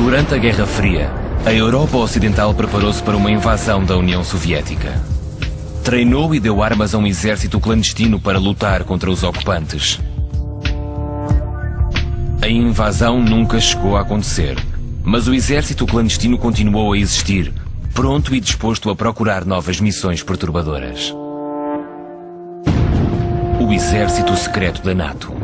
Durante a Guerra Fria, a Europa Ocidental preparou-se para uma invasão da União Soviética. Treinou e deu armas a um exército clandestino para lutar contra os ocupantes. A invasão nunca chegou a acontecer, mas o exército clandestino continuou a existir, pronto e disposto a procurar novas missões perturbadoras. O exército secreto da NATO.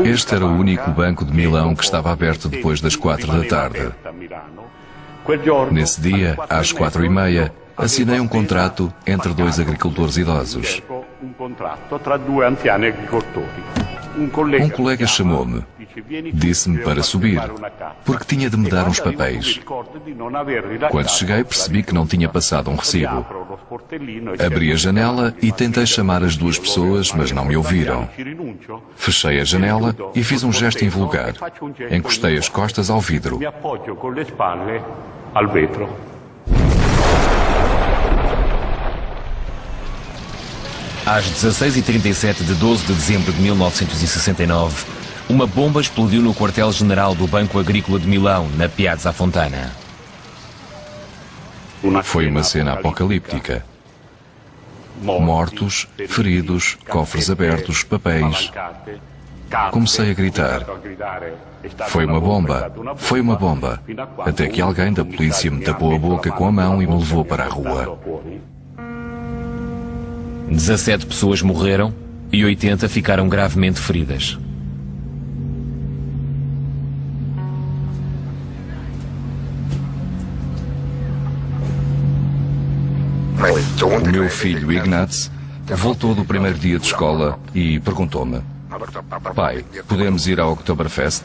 Este era o único banco de Milão que estava aberto depois das 4 da tarde. Nesse dia, às 4h30, assinei um contrato entre dois agricultores idosos. Um colega chamou-me. Disse-me para subir, porque tinha de me dar uns papéis. Quando cheguei, percebi que não tinha passado um recibo. Abri a janela e tentei chamar as duas pessoas, mas não me ouviram. Fechei a janela e fiz um gesto invulgar. Encostei as costas ao vidro. Às 16h37 de 12 de dezembro de 1969, uma bomba explodiu no quartel-general do Banco Agrícola de Milão, na Piazza Fontana. Foi uma cena apocalíptica. Mortos, feridos, cofres abertos, papéis. Comecei a gritar. Foi uma bomba, foi uma bomba. Até que alguém da polícia me tapou a boca com a mão e me levou para a rua. 17 pessoas morreram e 80 ficaram gravemente feridas. O meu filho Ignaz voltou do primeiro dia de escola e perguntou-me: pai, podemos ir ao Oktoberfest?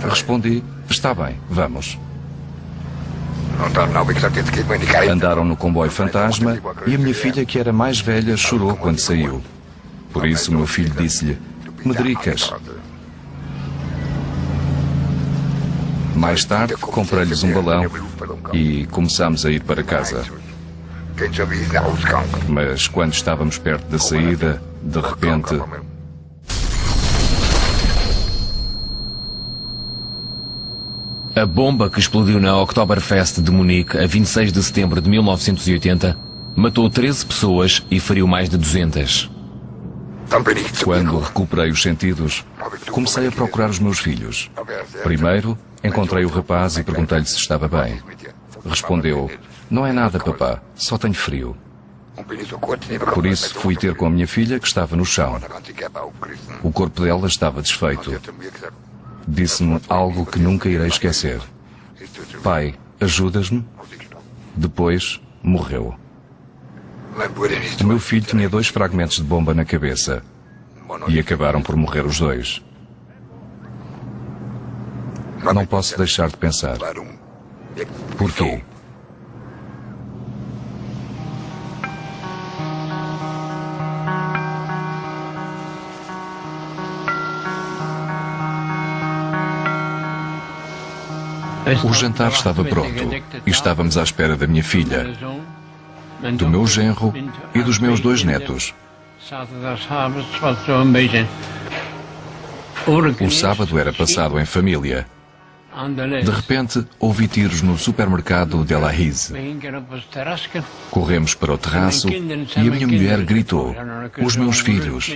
Respondi: está bem, vamos. Andaram no comboio fantasma e a minha filha, que era mais velha, chorou quando saiu. Por isso o meu filho disse-lhe: Medricas. Mais tarde comprei-lhes um balão e começámos a ir para casa. Mas quando estávamos perto da saída, de repente... A bomba que explodiu na Oktoberfest de Munique a 26 de setembro de 1980 matou 13 pessoas e feriu mais de 200. Quando recuperei os sentidos, comecei a procurar os meus filhos. Primeiro, encontrei o rapaz e perguntei-lhe se estava bem. Respondeu: não é nada, papá, só tenho frio. Por isso fui ter com a minha filha, que estava no chão. O corpo dela estava desfeito. Disse-me algo que nunca irei esquecer: pai, ajudas-me? Depois morreu. O meu filho tinha 2 fragmentos de bomba na cabeça e acabaram por morrer os 2. Não posso deixar de pensar. Porquê? O jantar estava pronto e estávamos à espera da minha filha, do meu genro e dos meus 2 netos. O sábado era passado em família. De repente, ouvi tiros no supermercado Della Rise. Corremos para o terraço e a minha mulher gritou: os meus filhos.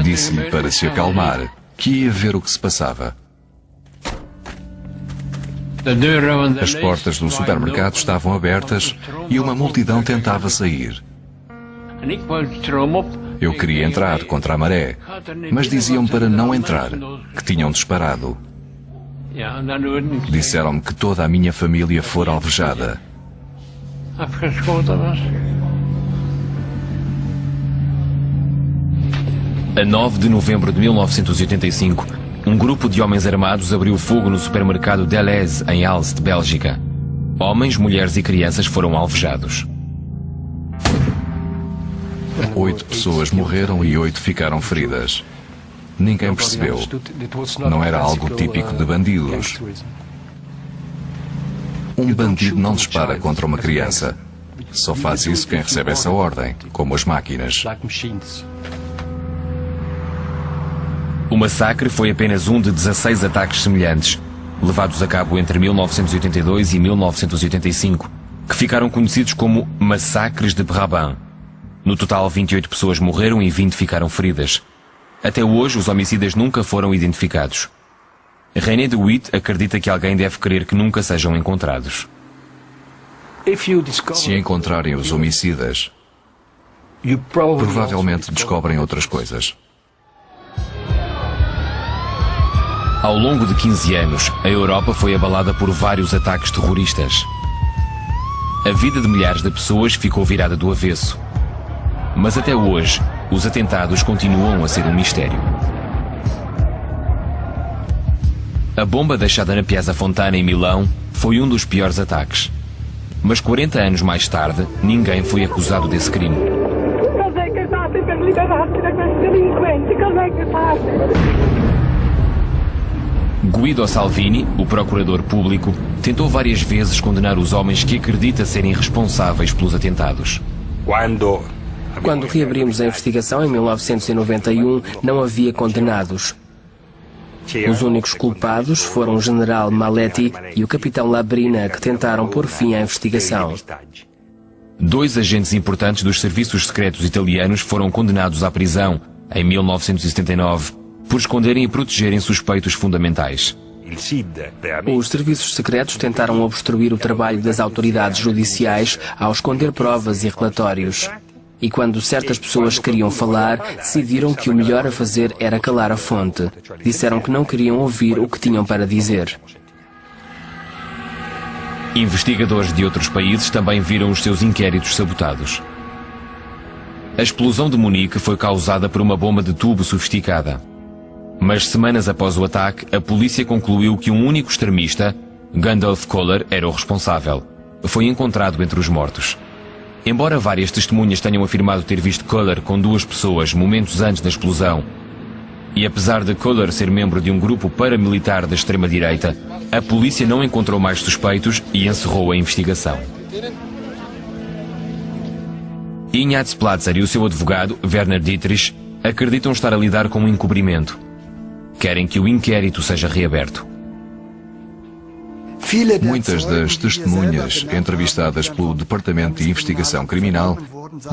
Disse-lhe para se acalmar, que ia ver o que se passava. As portas do supermercado estavam abertas e uma multidão tentava sair. Eu queria entrar contra a maré, mas diziam para não entrar, que tinham disparado. Disseram-me que toda a minha família fora alvejada. A 9 de novembro de 1985, um grupo de homens armados abriu fogo no supermercado Deleuze, em Aalst, Bélgica. Homens, mulheres e crianças foram alvejados. 8 pessoas morreram e 8 ficaram feridas. Ninguém percebeu. Não era algo típico de bandidos. Um bandido não dispara contra uma criança. Só faz isso quem recebe essa ordem, como as máquinas. O massacre foi apenas um de 16 ataques semelhantes, levados a cabo entre 1982 e 1985, que ficaram conhecidos como Massacres de Brabant. No total, 28 pessoas morreram e 20 ficaram feridas. Até hoje, os homicidas nunca foram identificados. René de Witt acredita que alguém deve querer que nunca sejam encontrados. Se encontrarem os homicidas, provavelmente descobrem outras coisas. Ao longo de 15 anos, a Europa foi abalada por vários ataques terroristas. A vida de milhares de pessoas ficou virada do avesso. Mas até hoje, os atentados continuam a ser um mistério. A bomba deixada na Piazza Fontana, em Milão, foi um dos piores ataques. Mas 40 anos mais tarde, ninguém foi acusado desse crime. Guido Salvini, o procurador público, tentou várias vezes condenar os homens que acredita serem responsáveis pelos atentados. Quando reabrimos a investigação em 1991, não havia condenados. Os únicos culpados foram o general Maletti e o capitão Labrina, que tentaram pôr fim à investigação. 2 agentes importantes dos serviços secretos italianos foram condenados à prisão em 1979 por esconderem e protegerem suspeitos fundamentais. Os serviços secretos tentaram obstruir o trabalho das autoridades judiciais ao esconder provas e relatórios. E quando certas pessoas queriam falar, decidiram que o melhor a fazer era calar a fonte. Disseram que não queriam ouvir o que tinham para dizer. Investigadores de outros países também viram os seus inquéritos sabotados. A explosão de Munique foi causada por uma bomba de tubo sofisticada. Mas semanas após o ataque, a polícia concluiu que um único extremista, Gundolf Köhler, era o responsável. Foi encontrado entre os mortos. Embora várias testemunhas tenham afirmado ter visto Köhler com 2 pessoas momentos antes da explosão, e apesar de Köhler ser membro de um grupo paramilitar da extrema-direita, a polícia não encontrou mais suspeitos e encerrou a investigação. Ignaz Platzer e o seu advogado, Werner Dietrich, acreditam estar a lidar com um encobrimento. Querem que o inquérito seja reaberto. Muitas das testemunhas entrevistadas pelo Departamento de Investigação Criminal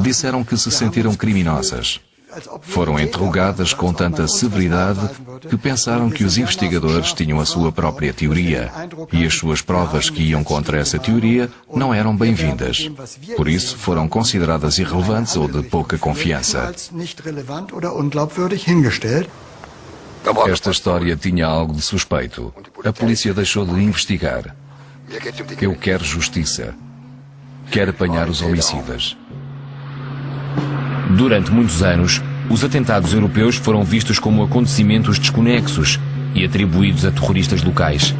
disseram que se sentiram criminosas. Foram interrogadas com tanta severidade que pensaram que os investigadores tinham a sua própria teoria e as suas provas que iam contra essa teoria não eram bem-vindas. Por isso, foram consideradas irrelevantes ou de pouca confiança. Esta história tinha algo de suspeito. A polícia deixou de investigar. Eu quero justiça. Quero apanhar os homicidas. Durante muitos anos, os atentados europeus foram vistos como acontecimentos desconexos e atribuídos a terroristas locais.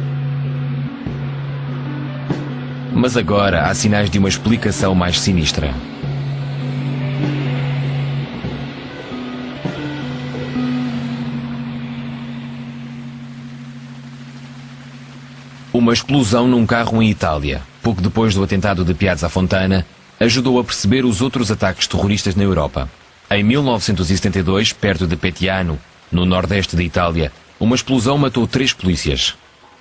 Mas agora há sinais de uma explicação mais sinistra. Uma explosão num carro em Itália, pouco depois do atentado de Piazza Fontana, ajudou a perceber os outros ataques terroristas na Europa. Em 1972, perto de Petiano, no nordeste da Itália, uma explosão matou 3 polícias.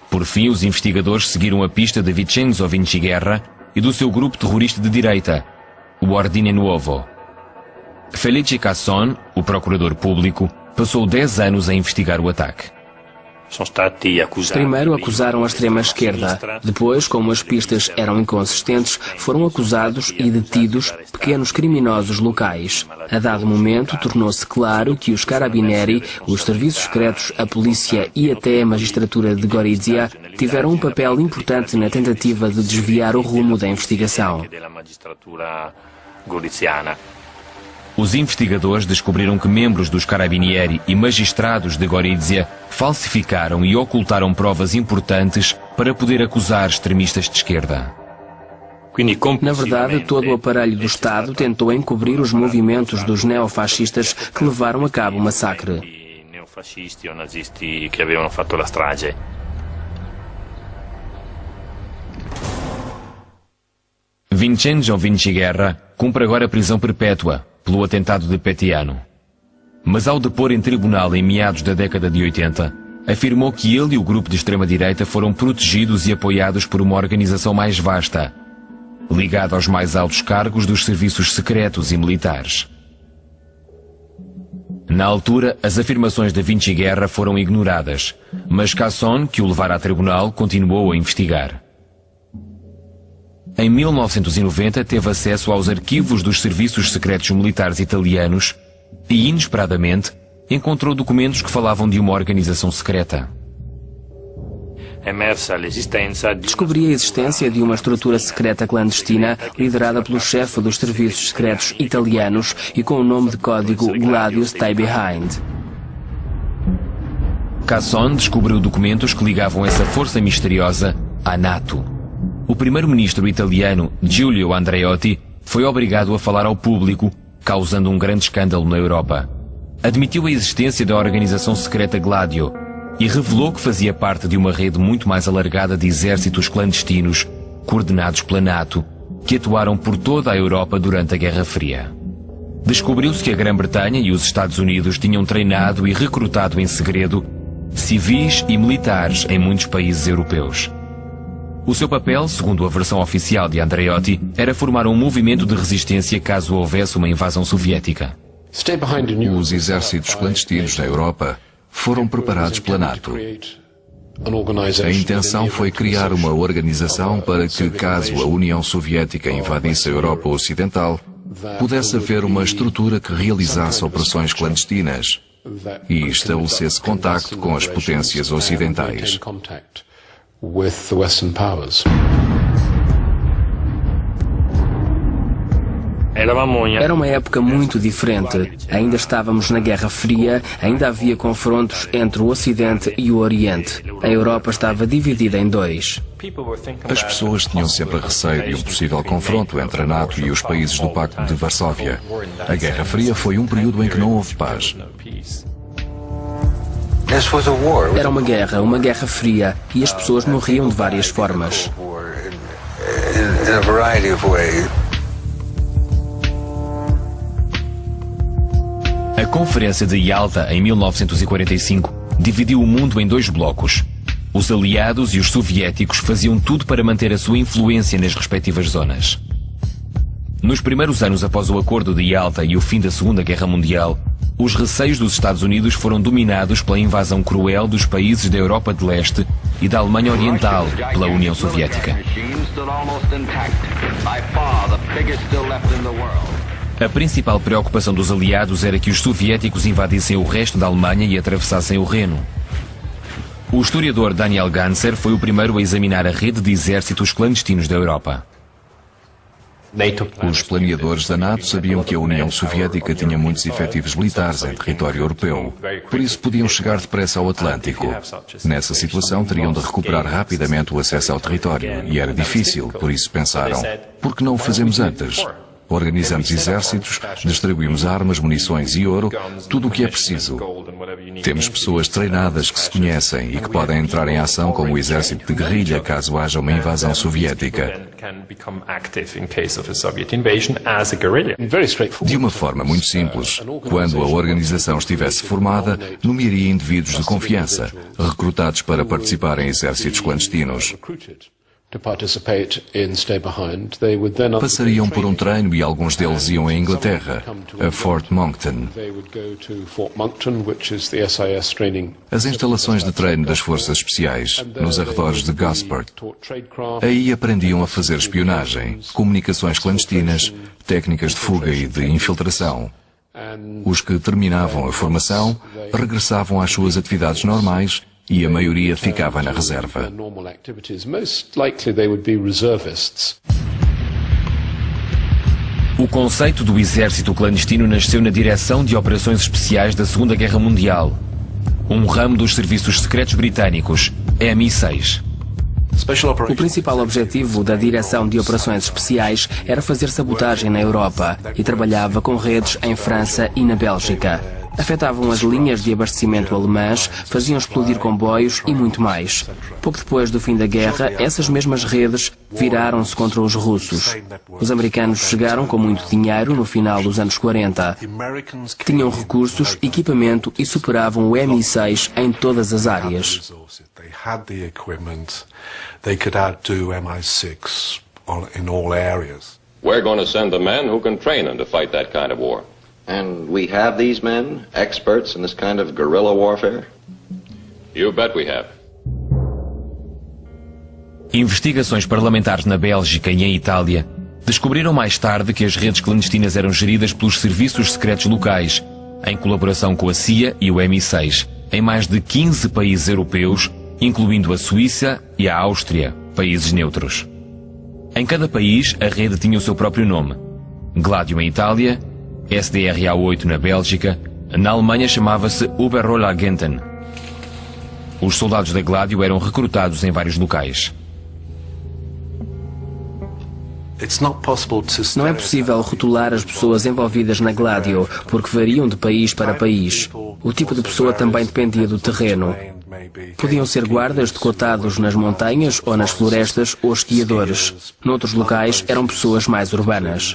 Por fim, os investigadores seguiram a pista de Vincenzo Vinciguerra e do seu grupo terrorista de direita, o Ordine Nuovo. Felice Casson, o procurador público, passou 10 anos a investigar o ataque. Primeiro acusaram a extrema-esquerda. Depois, como as pistas eram inconsistentes, foram acusados e detidos pequenos criminosos locais. A dado momento, tornou-se claro que os Carabinieri, os serviços secretos, a polícia e até a magistratura de Gorizia tiveram um papel importante na tentativa de desviar o rumo da investigação. Os investigadores descobriram que membros dos Carabinieri e magistrados de Gorizia falsificaram e ocultaram provas importantes para poder acusar extremistas de esquerda. Na verdade, todo o aparelho do Estado tentou encobrir os movimentos dos neofascistas que levaram a cabo o massacre. Vincenzo Vinci Guerra cumpre agora prisão perpétua pelo atentado de Petiano. Mas ao depor em tribunal em meados da década de 80, afirmou que ele e o grupo de extrema-direita foram protegidos e apoiados por uma organização mais vasta, ligada aos mais altos cargos dos serviços secretos e militares. Na altura, as afirmações de Vinci Guerra foram ignoradas, mas Casson, que o levara a tribunal, continuou a investigar. Em 1990, teve acesso aos arquivos dos serviços secretos militares italianos e, inesperadamente, encontrou documentos que falavam de uma organização secreta. Descobri a existência de uma estrutura secreta clandestina liderada pelo chefe dos serviços secretos italianos e com o nome de código Gladio Stay Behind. Casson descobriu documentos que ligavam essa força misteriosa à NATO. O primeiro-ministro italiano Giulio Andreotti foi obrigado a falar ao público, causando um grande escândalo na Europa. Admitiu a existência da organização secreta Gladio e revelou que fazia parte de uma rede muito mais alargada de exércitos clandestinos, coordenados pela NATO, que atuaram por toda a Europa durante a Guerra Fria. Descobriu-se que a Grã-Bretanha e os Estados Unidos tinham treinado e recrutado em segredo civis e militares em muitos países europeus. O seu papel, segundo a versão oficial de Andreotti, era formar um movimento de resistência caso houvesse uma invasão soviética. Os exércitos clandestinos na Europa foram preparados pela NATO. A intenção foi criar uma organização para que, caso a União Soviética invadisse a Europa Ocidental, pudesse haver uma estrutura que realizasse operações clandestinas e estabelecesse contacto com as potências ocidentais. Era uma época muito diferente. Ainda estávamos na Guerra Fria, ainda havia confrontos entre o Ocidente e o Oriente. A Europa estava dividida em dois. As pessoas tinham sempre receio de um possível confronto entre a NATO e os países do Pacto de Varsóvia. A Guerra Fria foi um período em que não houve paz. Era uma guerra fria, e as pessoas morriam de várias formas. A Conferência de Yalta, em 1945, dividiu o mundo em dois blocos. Os aliados e os soviéticos faziam tudo para manter a sua influência nas respectivas zonas. Nos primeiros anos após o Acordo de Yalta e o fim da Segunda Guerra Mundial, os receios dos Estados Unidos foram dominados pela invasão cruel dos países da Europa de Leste e da Alemanha Oriental pela União Soviética. A principal preocupação dos aliados era que os soviéticos invadissem o resto da Alemanha e atravessassem o Reno. O historiador Daniel Ganser foi o primeiro a examinar a rede de exércitos clandestinos da Europa. Os planeadores da NATO sabiam que a União Soviética tinha muitos efetivos militares em território europeu, por isso podiam chegar depressa ao Atlântico. Nessa situação teriam de recuperar rapidamente o acesso ao território, e era difícil, por isso pensaram, por que não o fazemos antes? Organizamos exércitos, distribuímos armas, munições e ouro, tudo o que é preciso. Temos pessoas treinadas que se conhecem e que podem entrar em ação como o exército de guerrilha caso haja uma invasão soviética. De uma forma muito simples, quando a organização estivesse formada, nomearia indivíduos de confiança, recrutados para participar em exércitos clandestinos. Passariam por um treino e alguns deles iam à Inglaterra, a Fort Monckton. As instalações de treino das forças especiais, nos arredores de Gosport. Aí aprendiam a fazer espionagem, comunicações clandestinas, técnicas de fuga e de infiltração. Os que terminavam a formação regressavam às suas atividades normais e a maioria ficava na reserva. O conceito do exército clandestino nasceu na Direção de Operações Especiais da Segunda Guerra Mundial, um ramo dos serviços secretos britânicos, MI6. O principal objetivo da Direção de Operações Especiais era fazer sabotagem na Europa e trabalhava com redes em França e na Bélgica. Afetavam as linhas de abastecimento alemãs, faziam explodir comboios e muito mais. Pouco depois do fim da guerra, essas mesmas redes viraram-se contra os russos. Os americanos chegaram com muito dinheiro no final dos anos 40. Tinham recursos, equipamento e superavam o MI6 em todas as áreas. We're going to send the men who can train them to fight that kind of war. And we have these men, experts in this kind of guerrilla warfare? You bet we have. Investigações parlamentares na Bélgica e em Itália descobriram mais tarde que as redes clandestinas eram geridas pelos serviços secretos locais, em colaboração com a CIA e o MI6, em mais de 15 países europeus, incluindo a Suíça e a Áustria, países neutros. Em cada país, a rede tinha o seu próprio nome. Gladio em Itália, SDRA-8 na Bélgica, na Alemanha chamava-se Oberrollagenten. Os soldados da Gladio eram recrutados em vários locais. Não é possível rotular as pessoas envolvidas na Gladio, porque variam de país para país. O tipo de pessoa também dependia do terreno. Podiam ser guardas decotados nas montanhas ou nas florestas ou esquiadores. Noutros locais eram pessoas mais urbanas.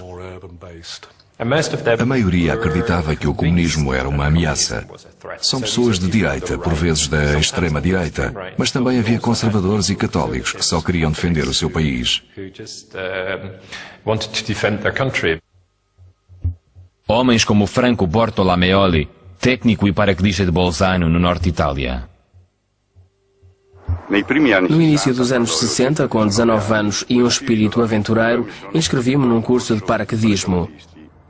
A maioria acreditava que o comunismo era uma ameaça. São pessoas de direita, por vezes da extrema-direita, mas também havia conservadores e católicos que só queriam defender o seu país. Homens como Franco Bartolomeoli, técnico e paraquedista de Bolzano, no norte de Itália. No início dos anos 60, com 19 anos e um espírito aventureiro, inscrevi-me num curso de paraquedismo.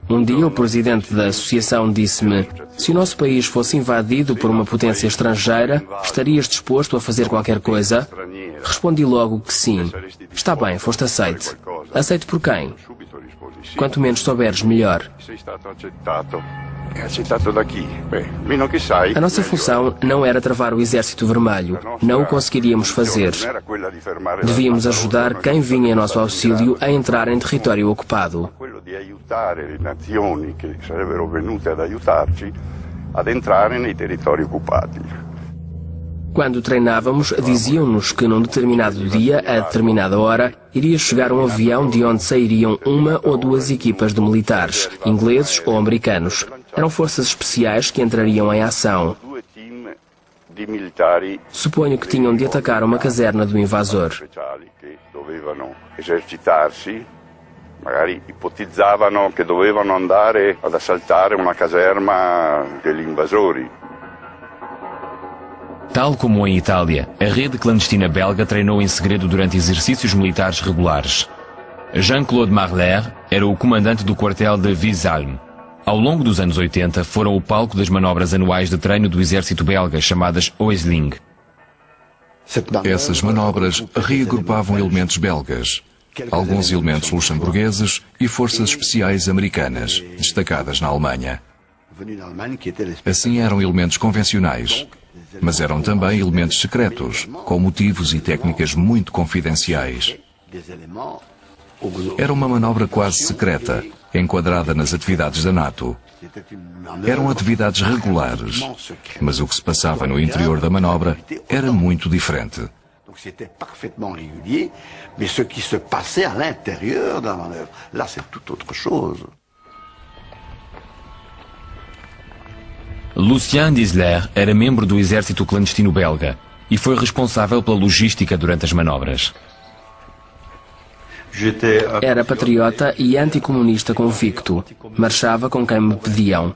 Um dia o presidente da associação disse-me: se o nosso país fosse invadido por uma potência estrangeira, estarias disposto a fazer qualquer coisa? Respondi logo que sim. Está bem, foste aceite. Aceite por quem? Quanto menos souberes, melhor. A nossa função não era travar o Exército Vermelho. Não o conseguiríamos fazer. Devíamos ajudar quem vinha em nosso auxílio a entrar em território ocupado. Quando treinávamos, diziam-nos que num determinado dia, a determinada hora, iria chegar um avião de onde sairiam uma ou duas equipas de militares, ingleses ou americanos. Eram forças especiais que entrariam em ação. Suponho que tinham de atacar uma caserna do invasor. Magari ipotizzavano che dovevano andare ad assaltare una caserma degli invasori. Tal como em Itália, a rede clandestina belga treinou em segredo durante exercícios militares regulares. Jean-Claude Marler era o comandante do quartel de Wieselm. Ao longo dos anos 80, foram o palco das manobras anuais de treino do exército belga, chamadas Oesling. Essas manobras reagrupavam elementos belgas, alguns elementos luxemburgueses e forças especiais americanas, destacadas na Alemanha. Assim eram elementos convencionais, mas eram também elementos secretos, com motivos e técnicas muito confidenciais. Era uma manobra quase secreta, enquadrada nas atividades da NATO. Eram atividades regulares, mas o que se passava no interior da manobra era muito diferente. C'était parfaitement régulier, mais ce qui se passait à l'intérieur de la manœuvre, là c'est tout autre chose. Lucien Disler era membro do exército clandestino belga e foi responsável pela logística durante as manobras. Era patriota e anticomunista convicto. Marchava com quem me pediam.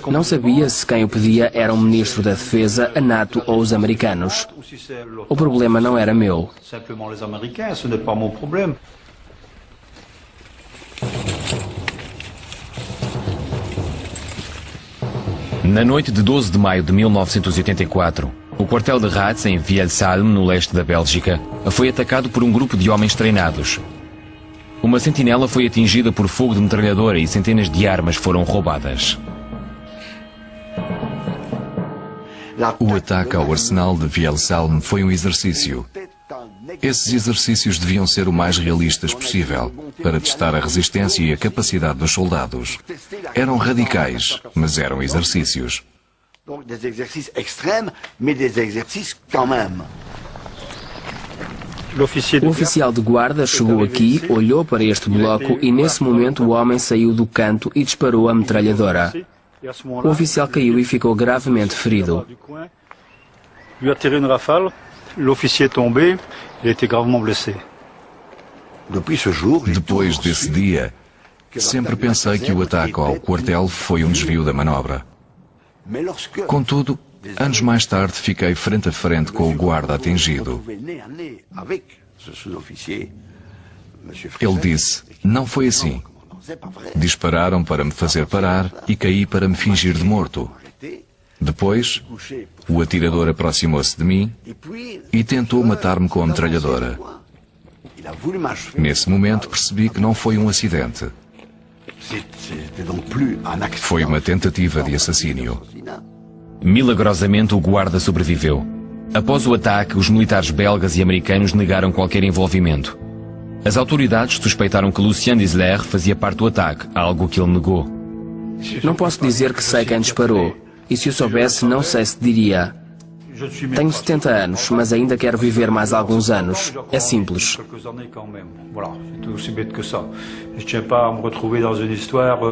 Não sabia se quem o pedia era um ministro da Defesa, a NATO ou os americanos. O problema não era meu. Na noite de 12 de maio de 1984, o quartel de Raats, em Wieselm, no leste da Bélgica, foi atacado por um grupo de homens treinados. Uma sentinela foi atingida por fogo de metralhadora e centenas de armas foram roubadas. O ataque ao arsenal de Wieselm foi um exercício. Esses exercícios deviam ser o mais realistas possível, para testar a resistência e a capacidade dos soldados. Eram radicais, mas eram exercícios. Donc des exercices extrêmes, mais des exercices quand même. O oficial de guarda chegou aqui, olhou para este bloco e nesse momento o homem saiu do canto e disparou a metralhadora. O oficial caiu e ficou gravemente ferido. Lui a tiré une rafale, l'officier est tombé, il a été gravement blessé. Depois desse dia, sempre pensei que o ataque ao quartel foi um desvio da manobra. Contudo, anos mais tarde fiquei frente a frente com o guarda atingido. Ele disse, não foi assim. Dispararam para me fazer parar e caí para me fingir de morto. Depois, o atirador aproximou-se de mim e tentou matar-me com a metralhadora. Nesse momento percebi que não foi um acidente. Foi uma tentativa de assassínio. Milagrosamente, o guarda sobreviveu. Após o ataque, os militares belgas e americanos negaram qualquer envolvimento. As autoridades suspeitaram que Lucien Disler fazia parte do ataque, algo que ele negou. Não posso dizer que sei quem disparou. E se eu soubesse, não sei se diria. Tenho 70 anos, mas ainda quero viver mais alguns anos. É simples.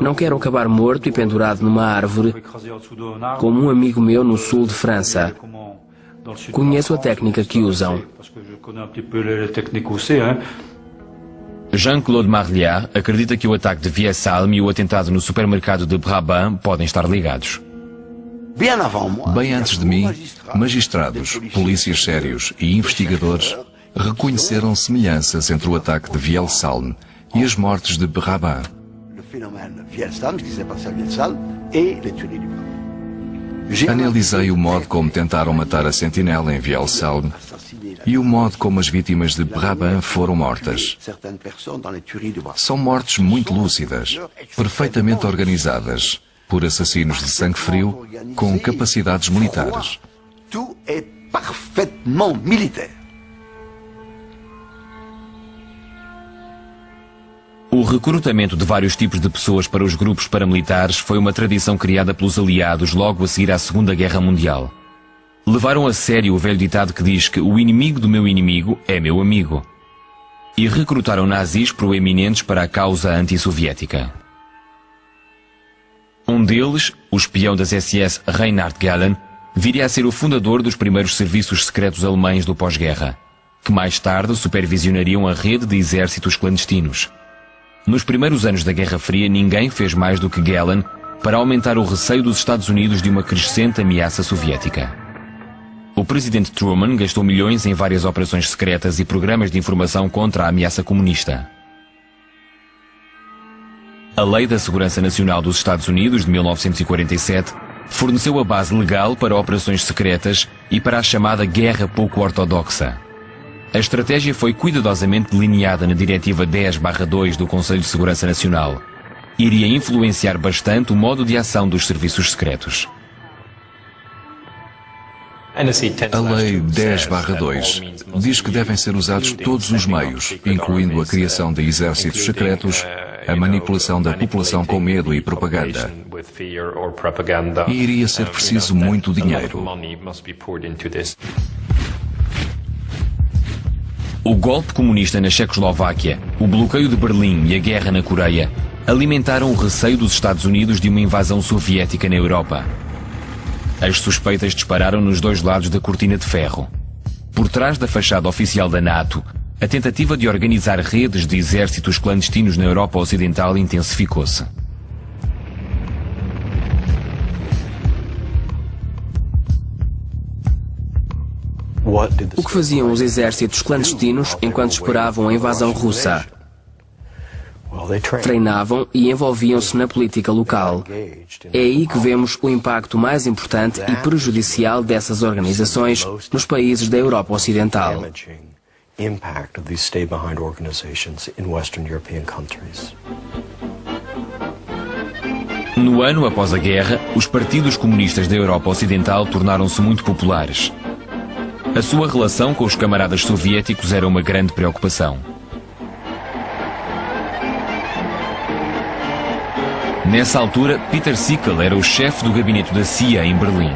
Não quero acabar morto e pendurado numa árvore, como um amigo meu no sul de França. Conheço a técnica que usam. Jean-Claude Marliat acredita que o ataque de Viessalm e o atentado no supermercado de Brabant podem estar ligados. Bem antes de mim, magistrados, polícias sérios e investigadores reconheceram semelhanças entre o ataque de Viessalm e as mortes de Brabant. Analisei o modo como tentaram matar a sentinela em Viessalm e o modo como as vítimas de Brabant foram mortas. São mortes muito lúcidas, perfeitamente organizadas, por assassinos de sangue frio com capacidades militares. Tout est parfaitement militaire. O recrutamento de vários tipos de pessoas para os grupos paramilitares foi uma tradição criada pelos aliados logo a seguir à Segunda Guerra Mundial. Levaram a sério o velho ditado que diz que o inimigo do meu inimigo é meu amigo. E recrutaram nazis proeminentes para a causa antissoviética. Um deles, o espião das SS Reinhard Gehlen, viria a ser o fundador dos primeiros serviços secretos alemães do pós-guerra, que mais tarde supervisionariam a rede de exércitos clandestinos. Nos primeiros anos da Guerra Fria, ninguém fez mais do que Gehlen para aumentar o receio dos Estados Unidos de uma crescente ameaça soviética. O presidente Truman gastou milhões em várias operações secretas e programas de informação contra a ameaça comunista. A Lei da Segurança Nacional dos Estados Unidos, de 1947, forneceu a base legal para operações secretas e para a chamada Guerra Pouco Ortodoxa. A estratégia foi cuidadosamente delineada na Diretiva 10/2 do Conselho de Segurança Nacional. Iria influenciar bastante o modo de ação dos serviços secretos. A Lei 10/2 diz que devem ser usados todos os meios, incluindo a criação de exércitos secretos, a manipulação da população com medo e propaganda. E iria ser preciso muito dinheiro. O golpe comunista na Checoslováquia, o bloqueio de Berlim e a guerra na Coreia alimentaram o receio dos Estados Unidos de uma invasão soviética na Europa. As suspeitas dispararam nos dois lados da cortina de ferro. Por trás da fachada oficial da NATO, a tentativa de organizar redes de exércitos clandestinos na Europa Ocidental intensificou-se. O que faziam os exércitos clandestinos enquanto esperavam a invasão russa? Treinavam e envolviam-se na política local. É aí que vemos o impacto mais importante e prejudicial dessas organizações nos países da Europa Ocidental. No ano após a guerra, os partidos comunistas da Europa Ocidental tornaram-se muito populares. A sua relação com os camaradas soviéticos era uma grande preocupação. Nessa altura, Peter Sickle era o chefe do gabinete da CIA em Berlim.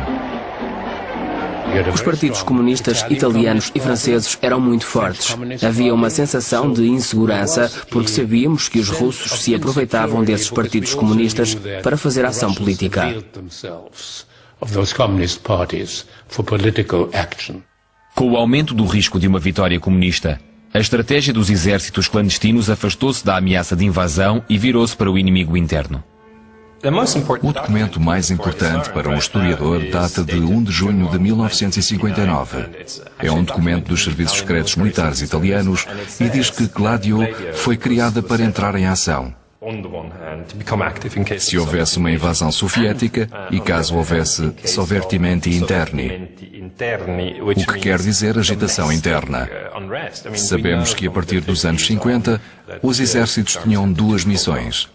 Os partidos comunistas italianos e franceses eram muito fortes. Havia uma sensação de insegurança porque sabíamos que os russos se aproveitavam desses partidos comunistas para fazer ação política. Com o aumento do risco de uma vitória comunista, a estratégia dos exércitos clandestinos afastou-se da ameaça de invasão e virou-se para o inimigo interno. O documento mais importante para um historiador data de 1 de junho de 1959. É um documento dos serviços secretos militares italianos e diz que Gladio foi criada para entrar em ação. Se houvesse uma invasão soviética e caso houvesse sovvertimenti interni, o que quer dizer agitação interna. Sabemos que a partir dos anos 50, os exércitos tinham duas missões.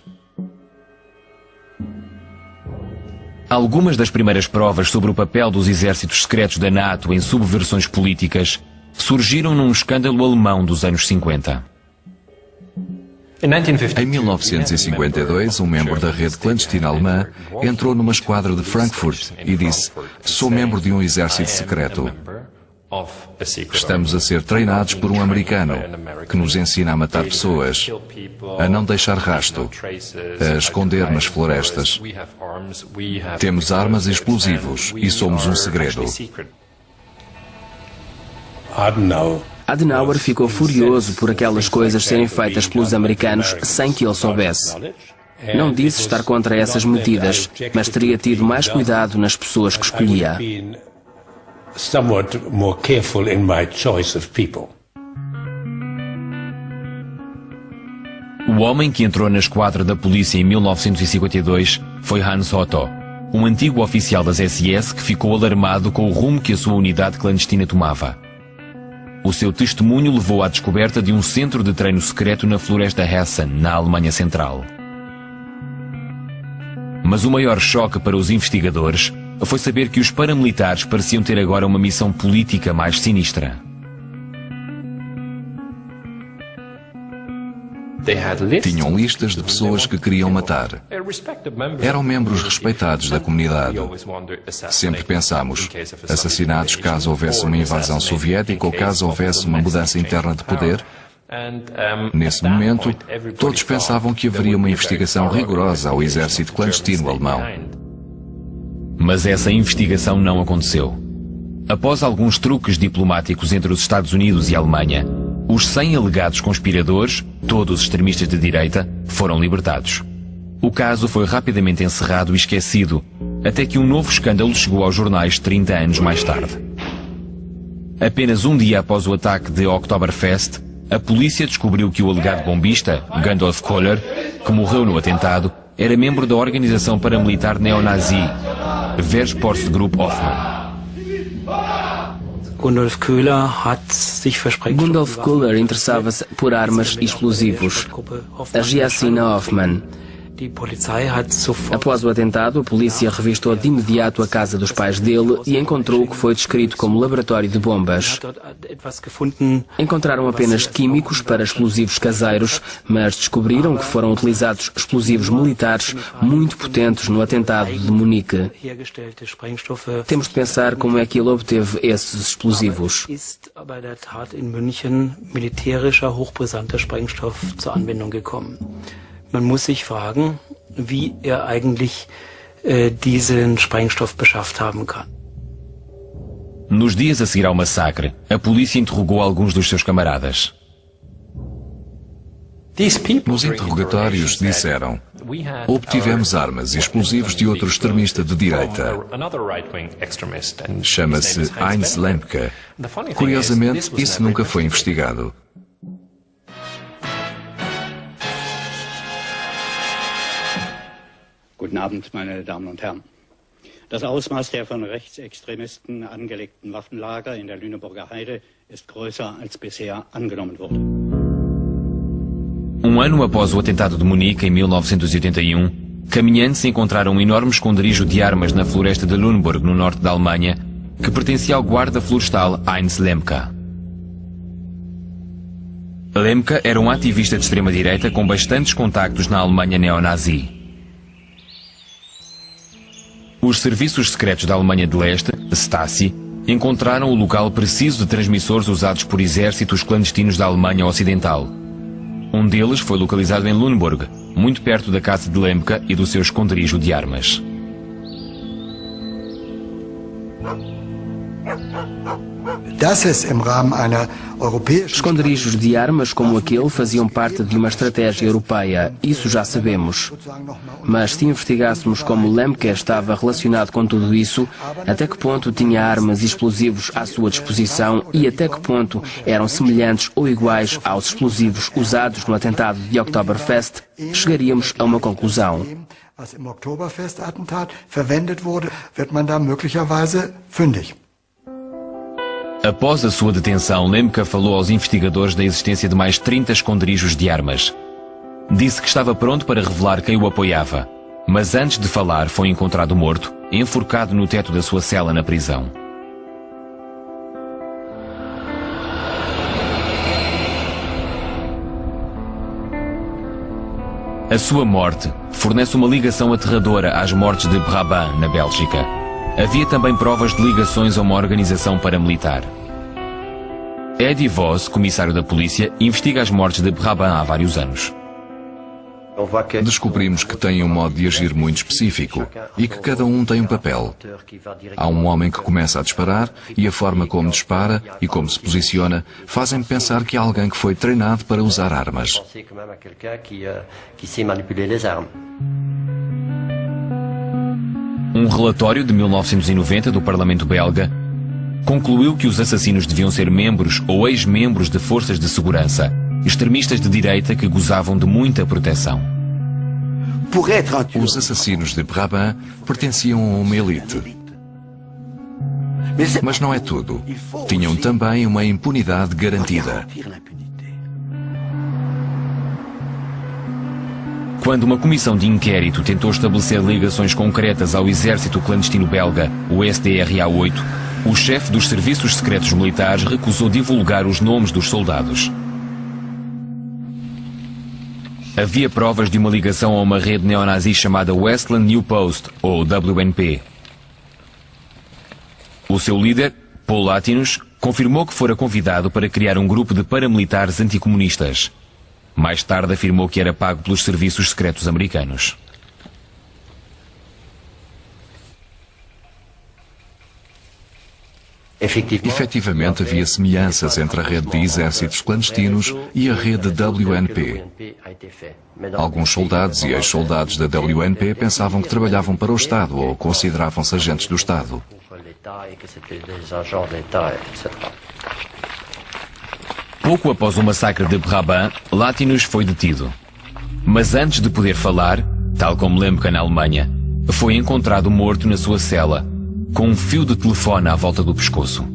Algumas das primeiras provas sobre o papel dos exércitos secretos da NATO em subversões políticas surgiram num escândalo alemão dos anos 50. Em 1952, um membro da rede clandestina alemã entrou numa esquadra de Frankfurt e disse: "Sou membro de um exército secreto. Estamos a ser treinados por um americano que nos ensina a matar pessoas, a não deixar rasto, a esconder nas florestas. Temos armas e explosivos e somos um segredo." Adenauer ficou furioso por aquelas coisas serem feitas pelos americanos sem que ele soubesse. Não disse estar contra essas medidas, mas teria tido mais cuidado nas pessoas que escolhia. O homem que entrou na esquadra da polícia em 1952 foi Hans Otto, um antigo oficial das SS que ficou alarmado com o rumo que a sua unidade clandestina tomava. O seu testemunho levou à descoberta de um centro de treino secreto na floresta Hessen, na Alemanha Central. Mas o maior choque para os investigadores foi saber que os paramilitares pareciam ter agora uma missão política mais sinistra. Tinham listas de pessoas que queriam matar. Eram membros respeitados da comunidade. Sempre pensámos, assassinatos caso houvesse uma invasão soviética ou caso houvesse uma mudança interna de poder. Nesse momento, todos pensavam que haveria uma investigação rigorosa ao exército clandestino alemão. Mas essa investigação não aconteceu. Após alguns truques diplomáticos entre os Estados Unidos e a Alemanha, os 100 alegados conspiradores, todos extremistas de direita, foram libertados. O caso foi rapidamente encerrado e esquecido, até que um novo escândalo chegou aos jornais 30 anos mais tarde. Apenas um dia após o ataque de Oktoberfest, a polícia descobriu que o alegado bombista, Gundolf Köhler, que morreu no atentado, era membro da organização paramilitar neonazi, Wehrsportgruppe Hoffmann. Gundolf Köhler interessava-se por armas e explosivos. Agia assim na Hoffmann. Após o atentado, a polícia revistou de imediato a casa dos pais dele e encontrou o que foi descrito como laboratório de bombas. Encontraram apenas químicos para explosivos caseiros, mas descobriram que foram utilizados explosivos militares muito potentes no atentado de Munique. Temos de pensar como é que ele obteve esses explosivos. Man muss sich fragen, wie eigentlich diesen Sprengstoff beschafft haben kann. Nos dias a seguir ao massacre, a polícia interrogou alguns dos seus camaradas. Nos interrogatórios disseram: obtivemos armas e explosivos de outro extremista de direita. Chama-se Heinz Lemke. Curiosamente, isso nunca foi investigado. Guten Abend, meine Damen und Herren. Das Ausmaß der von Rechtsextremisten angelegten Waffenlager in der Lüneburger Heide ist größer als bisher angenommen wurde. Um ano após o atentado de Munique, em 1981, caminhantes encontraram um enorme esconderijo de armas na floresta de Lüneburg, no norte da Alemanha, que pertencia ao guarda florestal Heinz Lemke. Lemke era um ativista de extrema-direita com bastantes contactos na Alemanha neonazi. Os serviços secretos da Alemanha de Leste, Stasi, encontraram o local preciso de transmissores usados por exércitos clandestinos da Alemanha Ocidental. Um deles foi localizado em Lüneburg, muito perto da casa de Lemke e do seu esconderijo de armas. Esconderijos de armas como aquele faziam parte de uma estratégia europeia, isso já sabemos. Mas se investigássemos como Lemke estava relacionado com tudo isso, até que ponto tinha armas e explosivos à sua disposição e até que ponto eram semelhantes ou iguais aos explosivos usados no atentado de Oktoberfest, chegaríamos a uma conclusão. Após a sua detenção, Lemke falou aos investigadores da existência de mais 30 esconderijos de armas. Disse que estava pronto para revelar quem o apoiava, mas antes de falar foi encontrado morto, enforcado no teto da sua cela na prisão. A sua morte fornece uma ligação aterradora às mortes de Brabant, na Bélgica. Havia também provas de ligações a uma organização paramilitar. Eddie Voss, comissário da polícia, investiga as mortes de Brabant há vários anos. Descobrimos que têm um modo de agir muito específico e que cada um tem um papel. Há um homem que começa a disparar e a forma como dispara e como se posiciona fazem-me pensar que há alguém que foi treinado para usar armas. Um relatório de 1990 do Parlamento belga concluiu que os assassinos deviam ser membros ou ex-membros de forças de segurança, extremistas de direita que gozavam de muita proteção. Os assassinos de Brabant pertenciam a uma elite. Mas não é tudo. Tinham também uma impunidade garantida. Quando uma comissão de inquérito tentou estabelecer ligações concretas ao exército clandestino belga, o SDRA-8, o chefe dos serviços secretos militares recusou divulgar os nomes dos soldados. Havia provas de uma ligação a uma rede neonazi chamada Westland New Post, ou WNP. O seu líder, Paul Latinus, confirmou que fora convidado para criar um grupo de paramilitares anticomunistas. Mais tarde afirmou que era pago pelos serviços secretos americanos. Efetivamente havia semelhanças entre a rede de exércitos clandestinos e a rede WNP. Alguns soldados e ex-soldados da WNP pensavam que trabalhavam para o Estado ou consideravam-se agentes do Estado. Pouco após o massacre de Brabant, Latinus foi detido. Mas antes de poder falar, tal como Lemke na Alemanha, foi encontrado morto na sua cela, com um fio de telefone à volta do pescoço.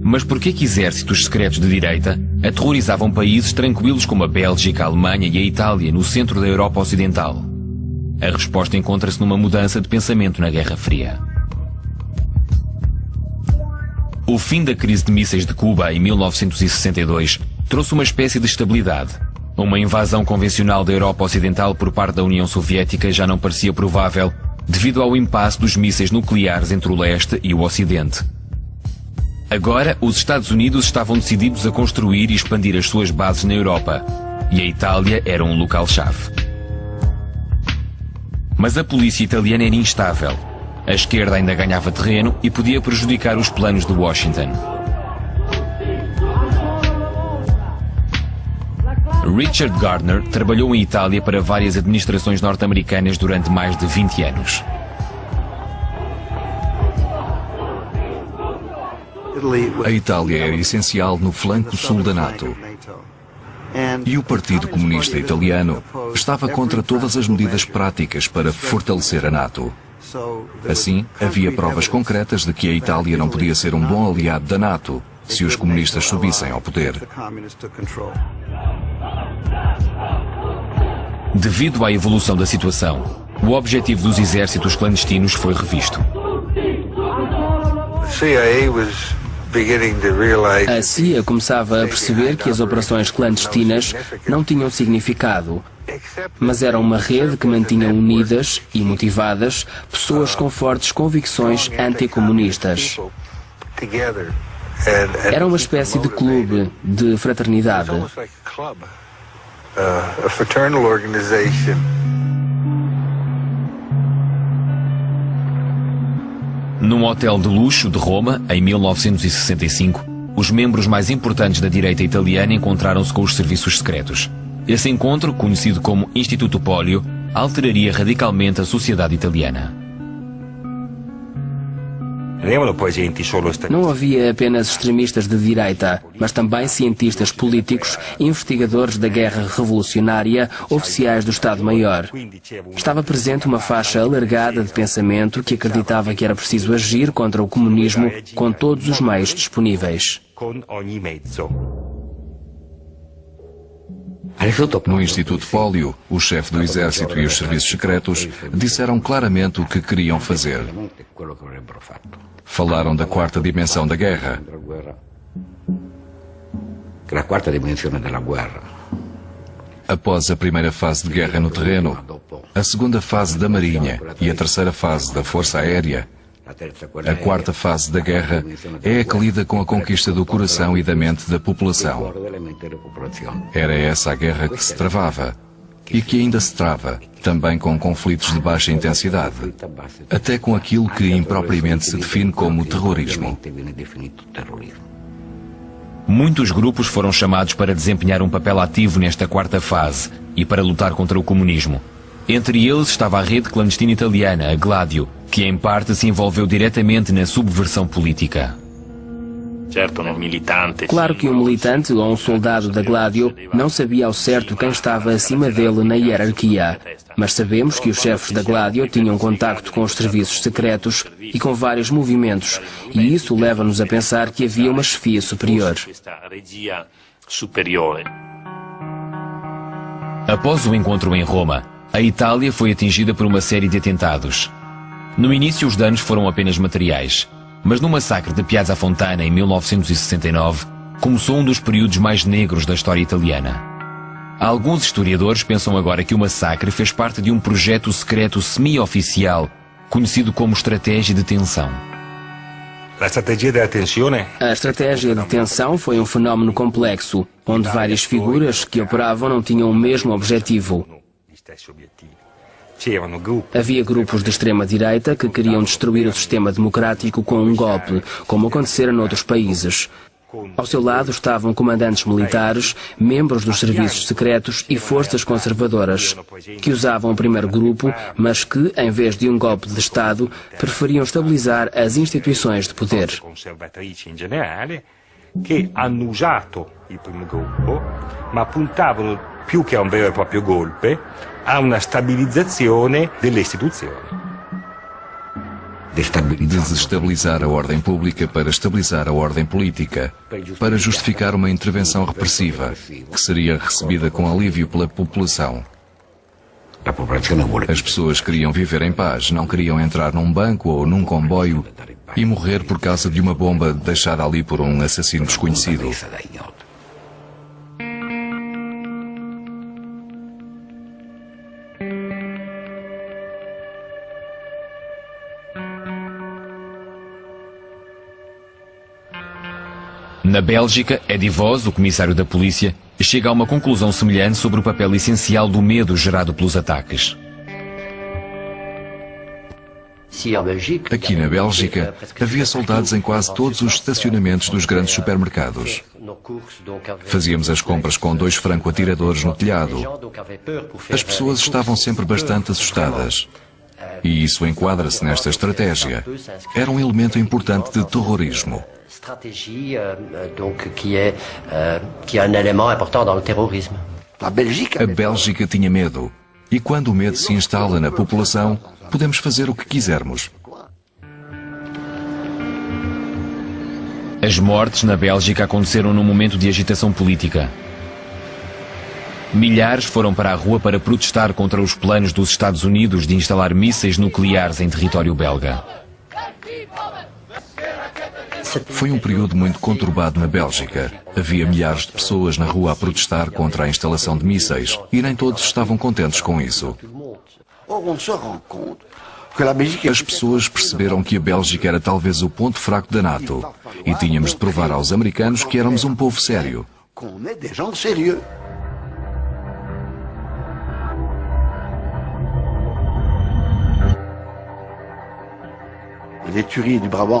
Mas por que exércitos secretos de direita aterrorizavam países tranquilos como a Bélgica, a Alemanha e a Itália no centro da Europa Ocidental? A resposta encontra-se numa mudança de pensamento na Guerra Fria. O fim da crise de mísseis de Cuba em 1962 trouxe uma espécie de estabilidade. Uma invasão convencional da Europa Ocidental por parte da União Soviética já não parecia provável devido ao impasse dos mísseis nucleares entre o leste e o ocidente. Agora, os Estados Unidos estavam decididos a construir e expandir as suas bases na Europa, e a Itália era um local-chave. Mas a polícia italiana era instável. A esquerda ainda ganhava terreno e podia prejudicar os planos de Washington. Richard Gardner trabalhou em Itália para várias administrações norte-americanas durante mais de 20 anos. A Itália era essencial no flanco sul da NATO. E o Partido Comunista Italiano estava contra todas as medidas práticas para fortalecer a NATO. Assim, havia provas concretas de que a Itália não podia ser um bom aliado da NATO se os comunistas subissem ao poder. Devido à evolução da situação, o objetivo dos exércitos clandestinos foi revisto. A CIA começava a perceber que as operações clandestinas não tinham significado, mas era uma rede que mantinha unidas e motivadas pessoas com fortes convicções anticomunistas. Era uma espécie de clube, de fraternidade. Num hotel de luxo de Roma, em 1965, os membros mais importantes da direita italiana encontraram-se com os serviços secretos. Esse encontro, conhecido como Instituto Polio, alteraria radicalmente a sociedade italiana. Não havia apenas extremistas de direita, mas também cientistas políticos, investigadores da guerra revolucionária, oficiais do Estado-Maior. Estava presente uma faixa alargada de pensamento que acreditava que era preciso agir contra o comunismo com todos os meios disponíveis. No Instituto Polio, o chefe do exército e os serviços secretos disseram claramente o que queriam fazer. Falaram da quarta dimensão da guerra. Após a primeira fase de guerra no terreno, a segunda fase da Marinha e a terceira fase da Força Aérea, a quarta fase da guerra é a que lida com a conquista do coração e da mente da população. Era essa a guerra que se travava e que ainda se trava, também com conflitos de baixa intensidade, até com aquilo que impropriamente se define como terrorismo. Muitos grupos foram chamados para desempenhar um papel ativo nesta quarta fase e para lutar contra o comunismo. Entre eles estava a rede clandestina italiana, a Gladio, que em parte se envolveu diretamente na subversão política. Claro que um militante ou um soldado da Gladio não sabia ao certo quem estava acima dele na hierarquia, mas sabemos que os chefes da Gladio tinham contacto com os serviços secretos e com vários movimentos, e isso leva-nos a pensar que havia uma chefia superior. Após o encontro em Roma, a Itália foi atingida por uma série de atentados. No início, os danos foram apenas materiais, mas no massacre de Piazza Fontana em 1969, começou um dos períodos mais negros da história italiana. Alguns historiadores pensam agora que o massacre fez parte de um projeto secreto semi-oficial, conhecido como estratégia de tensão. A estratégia de tensão foi um fenómeno complexo, onde várias figuras que operavam não tinham o mesmo objetivo. Havia grupos de extrema-direita que queriam destruir o sistema democrático com um golpe, como acontecera noutros países. Ao seu lado estavam comandantes militares, membros dos serviços secretos e forças conservadoras, que usavam o primeiro grupo, mas que, em vez de um golpe de Estado, preferiam estabilizar as instituições de poder. Che hanno usato il primo gruppo, ma puntavano più che a un vero e proprio golpe a una stabilizzazione delle istituzioni. Desestabilizar a ordem pública para estabilizar a ordem política, para justificar uma intervenção repressiva, que seria recebida com alívio pela população. As pessoas queriam viver em paz, não queriam entrar num banco ou num comboio e morrer por causa de uma bomba deixada ali por um assassino desconhecido. Na Bélgica, Eddie Vos, o comissário da polícia, chega a uma conclusão semelhante sobre o papel essencial do medo gerado pelos ataques. Aqui na Bélgica, havia soldados em quase todos os estacionamentos dos grandes supermercados. Fazíamos as compras com 2 franco-atiradores no telhado. As pessoas estavam sempre bastante assustadas. E isso enquadra-se nesta estratégia. Era um elemento importante de terrorismo. A Bélgica tinha medo. E quando o medo se instala na população, podemos fazer o que quisermos. As mortes na Bélgica aconteceram num momento de agitação política. Milhares foram para a rua para protestar contra os planos dos Estados Unidos de instalar mísseis nucleares em território belga. Foi um período muito conturbado na Bélgica. Havia milhares de pessoas na rua a protestar contra a instalação de mísseis e nem todos estavam contentes com isso. As pessoas perceberam que a Bélgica era talvez o ponto fraco da NATO e tínhamos de provar aos americanos que éramos um povo sério.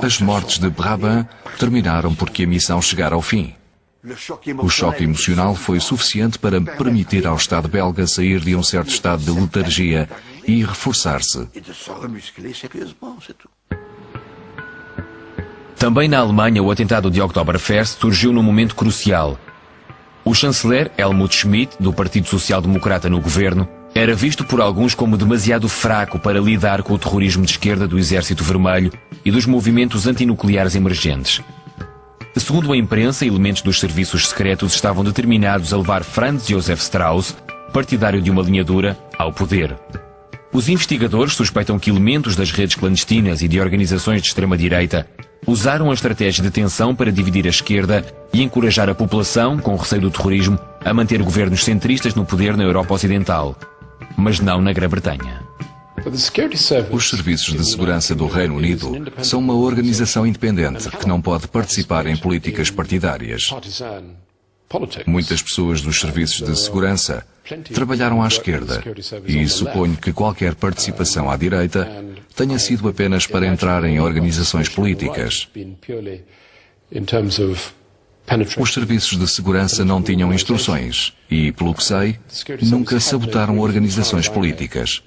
As mortes de Brabant terminaram porque a missão chegara ao fim. O choque emocional foi suficiente para permitir ao Estado belga sair de um certo estado de letargia e reforçar-se. Também na Alemanha, o atentado de Oktoberfest surgiu num momento crucial. O chanceler Helmut Schmidt, do Partido Social Democrata no governo, era visto por alguns como demasiado fraco para lidar com o terrorismo de esquerda do Exército Vermelho e dos movimentos antinucleares emergentes. Segundo a imprensa, elementos dos serviços secretos estavam determinados a levar Franz Josef Strauss, partidário de uma linha dura, ao poder. Os investigadores suspeitam que elementos das redes clandestinas e de organizações de extrema-direita usaram a estratégia de tensão para dividir a esquerda e encorajar a população, com receio do terrorismo, a manter governos centristas no poder na Europa Ocidental, mas não na Grã-Bretanha. Os serviços de segurança do Reino Unido são uma organização independente que não pode participar em políticas partidárias. Muitas pessoas dos serviços de segurança trabalharam à esquerda e suponho que qualquer participação à direita tenha sido apenas para entrar em organizações políticas. Os serviços de segurança não tinham instruções e, pelo que sei, nunca sabotaram organizações políticas.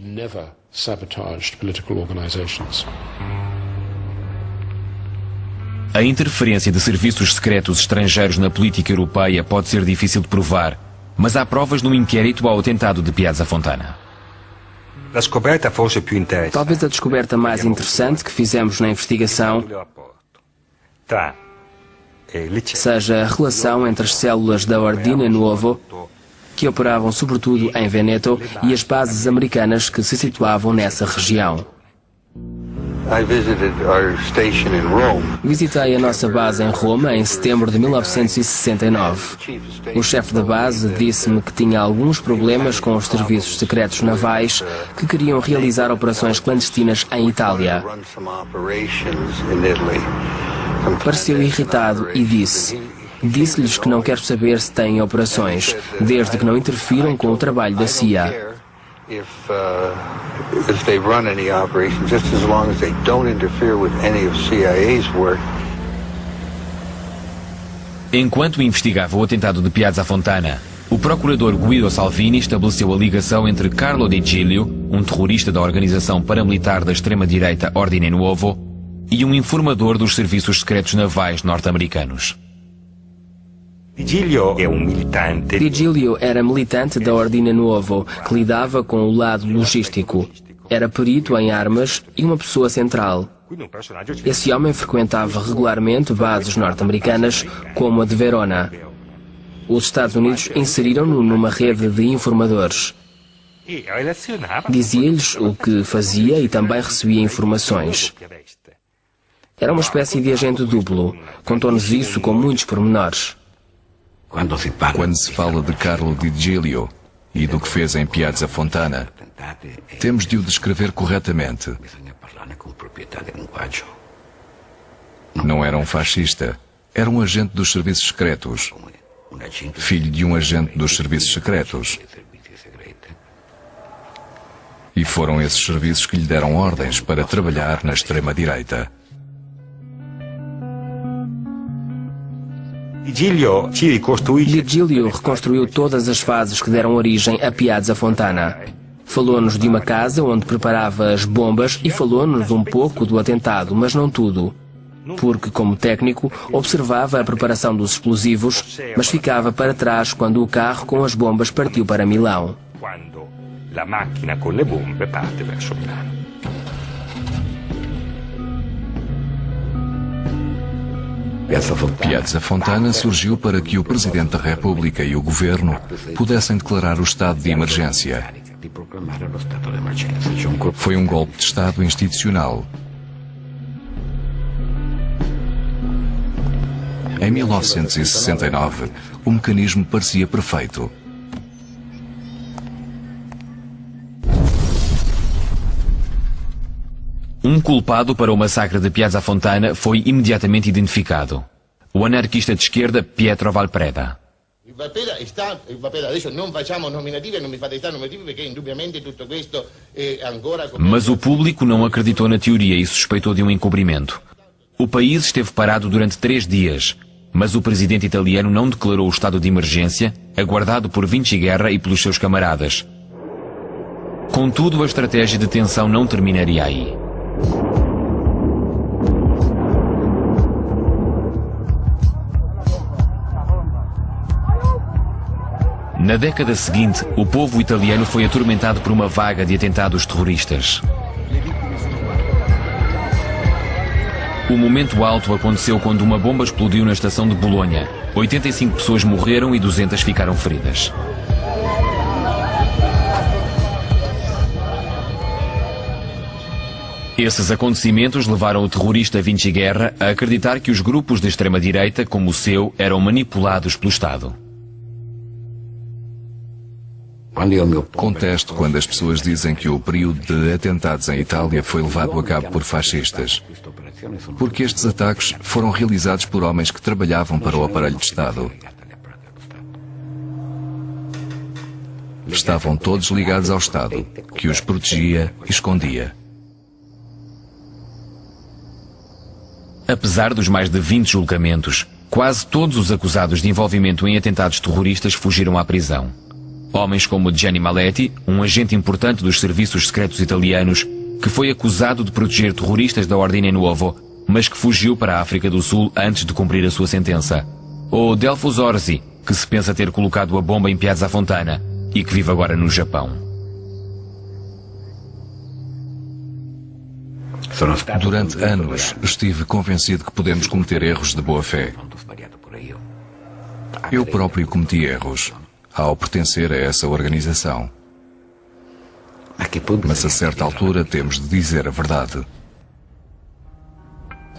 A interferência de serviços secretos estrangeiros na política europeia pode ser difícil de provar, mas há provas no inquérito ao atentado de Piazza Fontana. Talvez a descoberta mais interessante que fizemos na investigação seja a relação entre as células da Ordine Nuovo, que operavam sobretudo em Veneto, e as bases americanas que se situavam nessa região. Visitei a nossa base em Roma em setembro de 1969. O chefe da base disse-me que tinha alguns problemas com os serviços secretos navais que queriam realizar operações clandestinas em Itália. Pareceu irritado e disse-lhes que não quer saber se têm operações, desde que não interfiram com o trabalho da CIA. Enquanto investigava o atentado de Piazza Fontana, o procurador Guido Salvini estabeleceu a ligação entre Carlo Di Giglio, um terrorista da organização paramilitar da extrema-direita Ordine Nuovo, e um informador dos serviços secretos navais norte-americanos. Di Giglio era militante da Ordine Nuovo, que lidava com o lado logístico. Era perito em armas e uma pessoa central. Esse homem frequentava regularmente bases norte-americanas, como a de Verona. Os Estados Unidos inseriram-no numa rede de informadores. Dizia-lhes o que fazia e também recebia informações. Era uma espécie de agente duplo. Contou-nos isso com muitos pormenores. Quando se fala de Carlo Di Giglio e do que fez em Piazza Fontana, temos de o descrever corretamente. Não era um fascista, era um agente dos serviços secretos, filho de um agente dos serviços secretos. E foram esses serviços que lhe deram ordens para trabalhar na extrema-direita. Di Giglio reconstruiu todas as fases que deram origem a Piazza Fontana. Falou-nos de uma casa onde preparava as bombas e falou-nos um pouco do atentado, mas não tudo. Porque, como técnico, observava a preparação dos explosivos, mas ficava para trás quando o carro com as bombas partiu para Milão. Piazza Fontana surgiu para que o Presidente da República e o Governo pudessem declarar o estado de emergência. Foi um golpe de Estado institucional. Em 1969, o mecanismo parecia perfeito. Um culpado para o massacre de Piazza Fontana foi imediatamente identificado. O anarquista de esquerda Pietro Valpreda. Mas o público não acreditou na teoria e suspeitou de um encobrimento. O país esteve parado durante 3 dias, mas o presidente italiano não declarou o estado de emergência, aguardado por Vinci Guerra e pelos seus camaradas. Contudo, a estratégia de tensão não terminaria aí. Na década seguinte, o povo italiano foi atormentado por uma vaga de atentados terroristas. O momento alto aconteceu quando uma bomba explodiu na estação de Bolonha. 85 pessoas morreram e 200 ficaram feridas. Esses acontecimentos levaram o terrorista Vinci Guerra a acreditar que os grupos de extrema-direita, como o seu, eram manipulados pelo Estado. Contesto quando as pessoas dizem que o período de atentados em Itália foi levado a cabo por fascistas. Porque estes ataques foram realizados por homens que trabalhavam para o aparelho de Estado. Estavam todos ligados ao Estado, que os protegia e escondia. Apesar dos mais de 20 julgamentos, quase todos os acusados de envolvimento em atentados terroristas fugiram à prisão. Homens como Gianni Maletti, um agente importante dos serviços secretos italianos, que foi acusado de proteger terroristas da Ordine Nuovo, mas que fugiu para a África do Sul antes de cumprir a sua sentença. Ou Delfo Zorzi, que se pensa ter colocado a bomba em Piazza Fontana e que vive agora no Japão. Durante anos, estive convencido que podemos cometer erros de boa-fé. Eu próprio cometi erros ao pertencer a essa organização. Mas a certa altura temos de dizer a verdade.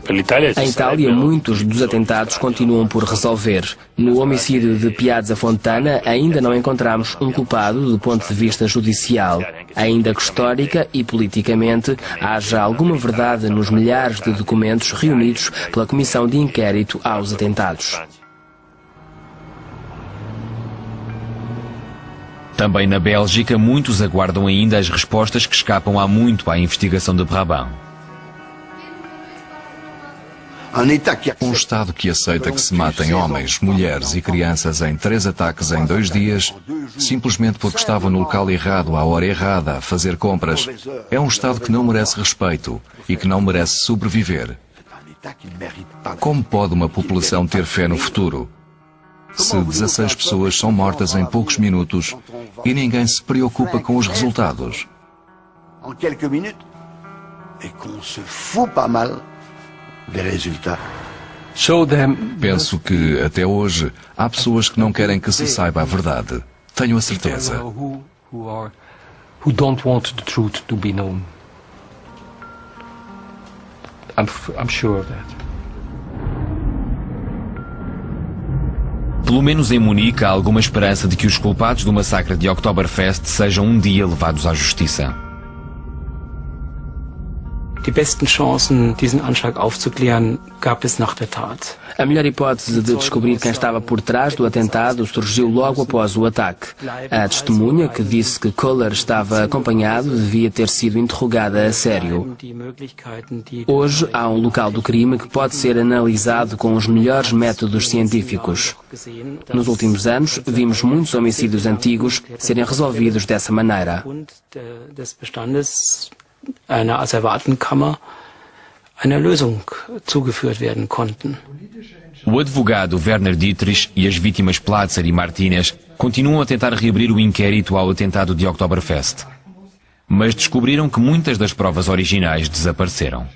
Em Itália, muitos dos atentados continuam por resolver. No homicídio de Piazza Fontana, ainda não encontramos um culpado do ponto de vista judicial. Ainda que histórica e politicamente, haja alguma verdade nos milhares de documentos reunidos pela Comissão de Inquérito aos Atentados. Também na Bélgica, muitos aguardam ainda as respostas que escapam há muito à investigação de Brabant. Um Estado que aceita que se matem homens, mulheres e crianças em 3 ataques em 2 dias, simplesmente porque estavam no local errado, à hora errada, a fazer compras, é um Estado que não merece respeito e que não merece sobreviver. Como pode uma população ter fé no futuro? Se 16 pessoas são mortas em poucos minutos e ninguém se preocupa com os resultados. Penso que, até hoje, há pessoas que não querem que se saiba a verdade. Tenho a certeza. Pelo menos em Munique há alguma esperança de que os culpados do massacre de Oktoberfest sejam um dia levados à justiça. Die besten Chancen, diesen Anschlag aufzuklären, gab es nach der Tat. A melhor hipótese de descobrir quem estava por trás do atentado surgiu logo após o ataque. A testemunha, que disse que Kohler estava acompanhado, devia ter sido interrogada a sério. Hoje há um local do crime que pode ser analisado com os melhores métodos científicos. Nos últimos anos, vimos muitos homicídios antigos serem resolvidos dessa maneira. Einer Asservatenkammer einer Lösung zugeführt werden konnten. O advogado Werner Dietrich e as vítimas Platzer e Martinez continuam a tentar reabrir o inquérito ao atentado de Oktoberfest. Mas descobriram que muitas das provas originais desapareceram.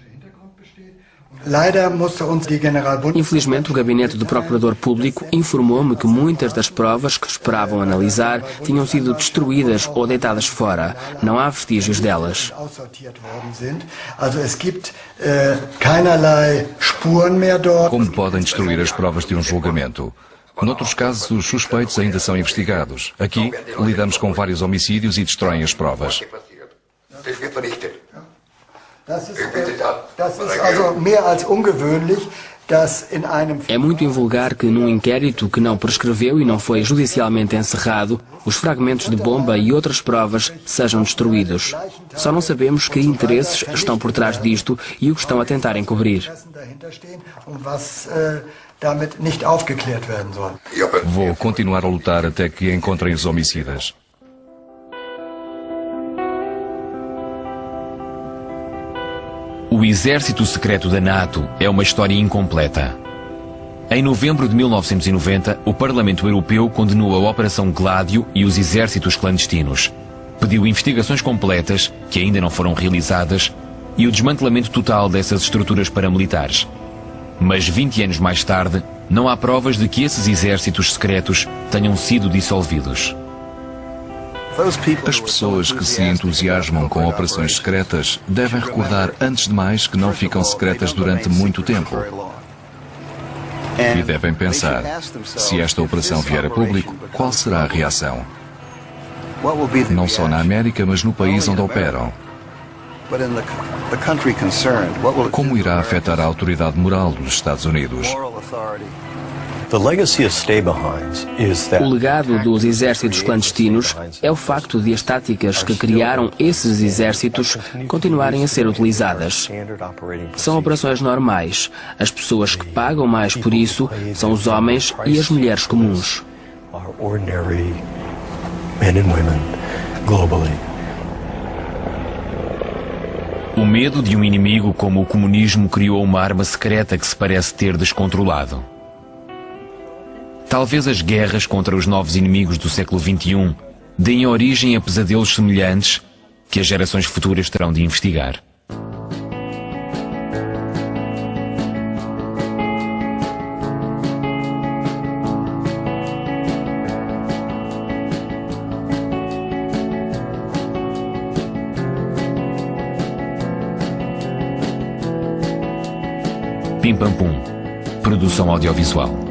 Infelizmente, o gabinete do Procurador Público informou-me que muitas das provas que esperavam analisar tinham sido destruídas ou deitadas fora. Não há vestígios delas. Como podem destruir as provas de um julgamento? Noutros casos, os suspeitos ainda são investigados. Aqui, lidamos com vários homicídios e destroem as provas. É muito invulgar que num inquérito que não prescreveu e não foi judicialmente encerrado, os fragmentos de bomba e outras provas sejam destruídos. Só não sabemos que interesses estão por trás disto e o que estão a tentar encobrir. Vou continuar a lutar até que encontrem os homicidas. O exército secreto da NATO é uma história incompleta. Em novembro de 1990, o Parlamento Europeu condenou a Operação Gladio e os exércitos clandestinos. Pediu investigações completas, que ainda não foram realizadas, e o desmantelamento total dessas estruturas paramilitares. Mas 20 anos mais tarde, não há provas de que esses exércitos secretos tenham sido dissolvidos. As pessoas que se entusiasmam com operações secretas devem recordar, antes de mais, que não ficam secretas durante muito tempo. E devem pensar, se esta operação vier a público, qual será a reação? Não só na América, mas no país onde operam. Como irá afetar a autoridade moral dos Estados Unidos? O legado dos exércitos clandestinos é o facto de as táticas que criaram esses exércitos continuarem a ser utilizadas. São operações normais. As pessoas que pagam mais por isso são os homens e as mulheres comuns. O medo de um inimigo como o comunismo criou uma arma secreta que se parece ter descontrolado. Talvez as guerras contra os novos inimigos do século XXI deem origem a pesadelos semelhantes que as gerações futuras terão de investigar. Pim Pam Pum. Produção audiovisual.